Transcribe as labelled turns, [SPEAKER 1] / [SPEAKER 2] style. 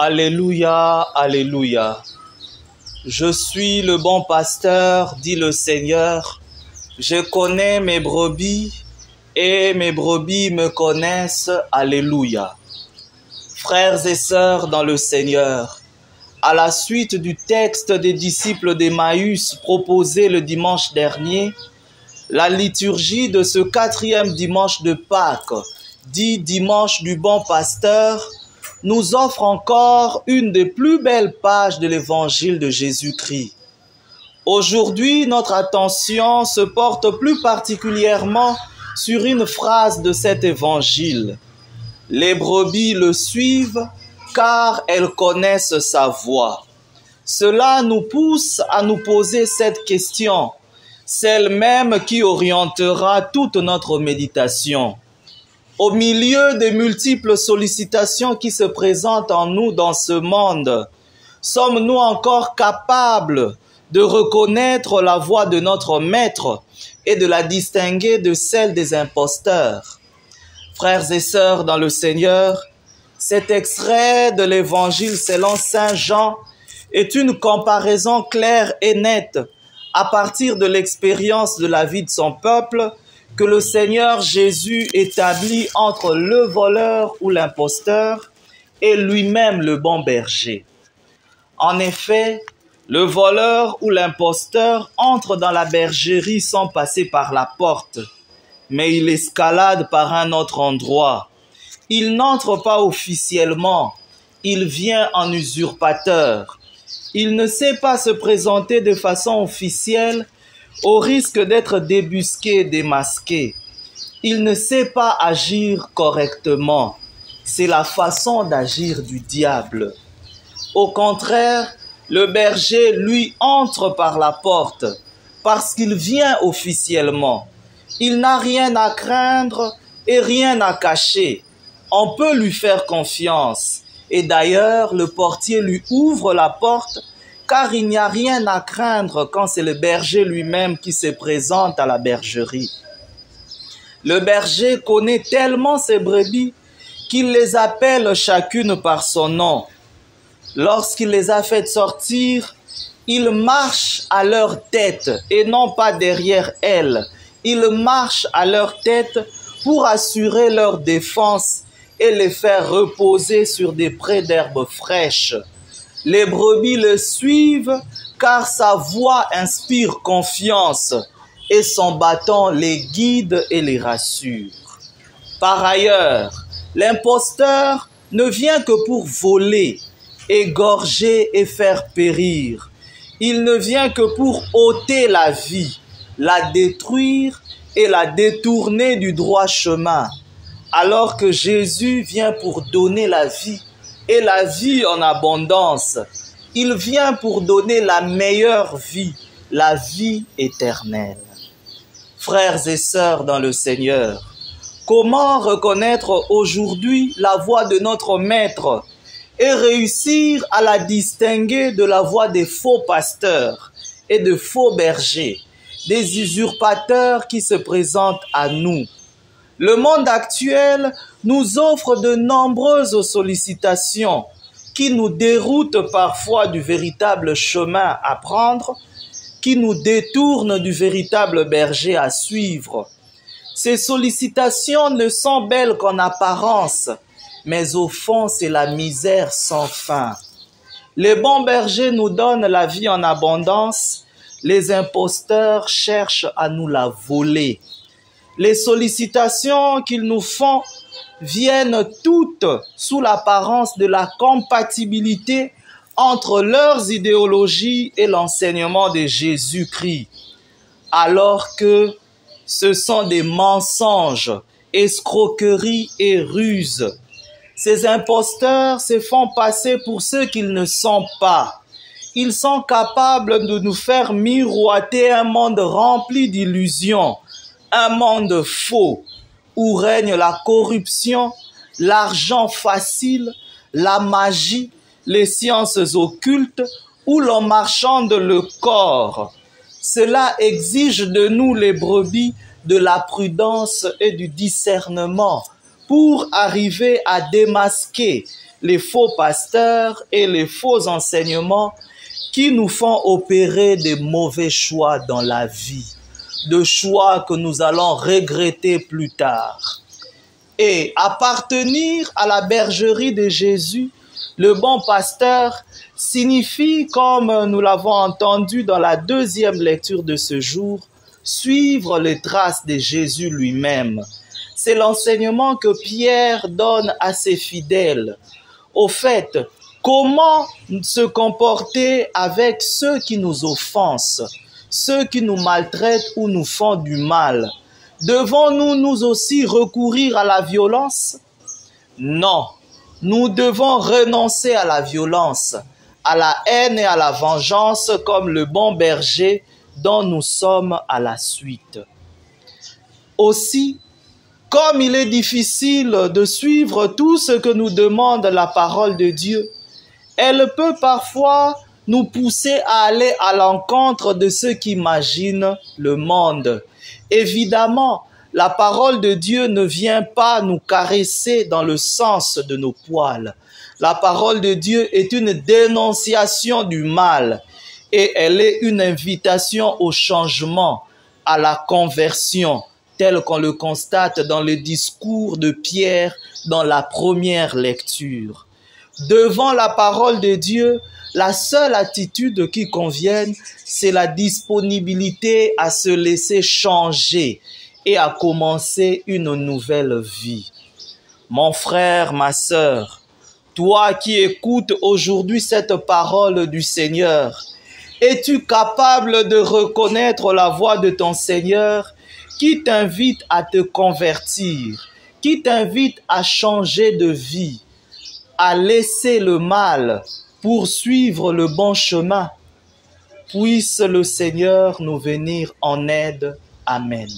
[SPEAKER 1] Alléluia, Alléluia. Je suis le bon pasteur, dit le Seigneur. Je connais mes brebis et mes brebis me connaissent. Alléluia. Frères et sœurs dans le Seigneur, à la suite du texte des disciples d'Emmaüs proposé le dimanche dernier, la liturgie de ce 4e dimanche de Pâques, dit dimanche du bon pasteur, nous offre encore une des plus belles pages de l'évangile de Jésus-Christ. Aujourd'hui, notre attention se porte plus particulièrement sur une phrase de cet évangile. Les brebis le suivent car elles connaissent sa voix. Cela nous pousse à nous poser cette question, celle même qui orientera toute notre méditation. Au milieu des multiples sollicitations qui se présentent en nous dans ce monde, sommes-nous encore capables de reconnaître la voix de notre Maître et de la distinguer de celle des imposteurs? Frères et sœurs dans le Seigneur, cet extrait de l'Évangile selon Saint Jean est une comparaison claire et nette à partir de l'expérience de la vie de son peuple que le Seigneur Jésus établit entre le voleur ou l'imposteur et lui-même le bon berger. En effet, le voleur ou l'imposteur entre dans la bergerie sans passer par la porte, mais il escalade par un autre endroit. Il n'entre pas officiellement, il vient en usurpateur. Il ne sait pas se présenter de façon officielle au risque d'être débusqué, démasqué. Il ne sait pas agir correctement. C'est la façon d'agir du diable. Au contraire, le berger, lui, entre par la porte parce qu'il vient officiellement. Il n'a rien à craindre et rien à cacher. On peut lui faire confiance. Et d'ailleurs, le portier lui ouvre la porte car il n'y a rien à craindre quand c'est le berger lui-même qui se présente à la bergerie. Le berger connaît tellement ses brebis qu'il les appelle chacune par son nom. Lorsqu'il les a faites sortir, il marche à leur tête et non pas derrière elles. Il marche à leur tête pour assurer leur défense et les faire reposer sur des prés d'herbes fraîches. Les brebis le suivent car sa voix inspire confiance et son bâton les guide et les rassure. Par ailleurs, l'imposteur ne vient que pour voler, égorger et faire périr. Il ne vient que pour ôter la vie, la détruire et la détourner du droit chemin, alors que Jésus vient pour donner la vie et la vie en abondance. Il vient pour donner la meilleure vie, la vie éternelle. Frères et sœurs dans le Seigneur, comment reconnaître aujourd'hui la voix de notre Maître et réussir à la distinguer de la voix des faux pasteurs et de faux bergers, des usurpateurs qui se présentent à nous? Le monde actuel nous offre de nombreuses sollicitations qui nous déroutent parfois du véritable chemin à prendre, qui nous détournent du véritable berger à suivre. Ces sollicitations ne sont belles qu'en apparence, mais au fond, c'est la misère sans fin. Les bons bergers nous donnent la vie en abondance, les imposteurs cherchent à nous la voler. Les sollicitations qu'ils nous font viennent toutes sous l'apparence de la compatibilité entre leurs idéologies et l'enseignement de Jésus-Christ, alors que ce sont des mensonges, escroqueries et ruses. Ces imposteurs se font passer pour ceux qu'ils ne sont pas. Ils sont capables de nous faire miroiter un monde rempli d'illusions, un monde faux où règne la corruption, l'argent facile, la magie, les sciences occultes, où l'on marchande le corps. Cela exige de nous les brebis de la prudence et du discernement pour arriver à démasquer les faux pasteurs et les faux enseignements qui nous font opérer des mauvais choix dans la vie, de choix que nous allons regretter plus tard. Et appartenir à la bergerie de Jésus, le bon pasteur, signifie, comme nous l'avons entendu dans la deuxième lecture de ce jour, suivre les traces de Jésus lui-même. C'est l'enseignement que Pierre donne à ses fidèles. Au fait, comment se comporter avec ceux qui nous offensent, ceux qui nous maltraitent ou nous font du mal? Devons-nous nous aussi recourir à la violence? Non, nous devons renoncer à la violence, à la haine et à la vengeance comme le bon berger dont nous sommes à la suite. Aussi, comme il est difficile de suivre tout ce que nous demande la parole de Dieu, elle peut parfois nous pousser à aller à l'encontre de ceux qui imaginent le monde. Évidemment, la parole de Dieu ne vient pas nous caresser dans le sens de nos poils. La parole de Dieu est une dénonciation du mal et elle est une invitation au changement, à la conversion, tel qu'on le constate dans le discours de Pierre dans la première lecture. Devant la parole de Dieu, la seule attitude qui convienne, c'est la disponibilité à se laisser changer et à commencer une nouvelle vie. Mon frère, ma sœur, toi qui écoutes aujourd'hui cette parole du Seigneur, es-tu capable de reconnaître la voix de ton Seigneur qui t'invite à te convertir, qui t'invite à changer de vie, à laisser le mal pour suivre le bon chemin? Puisse le Seigneur nous venir en aide. Amen.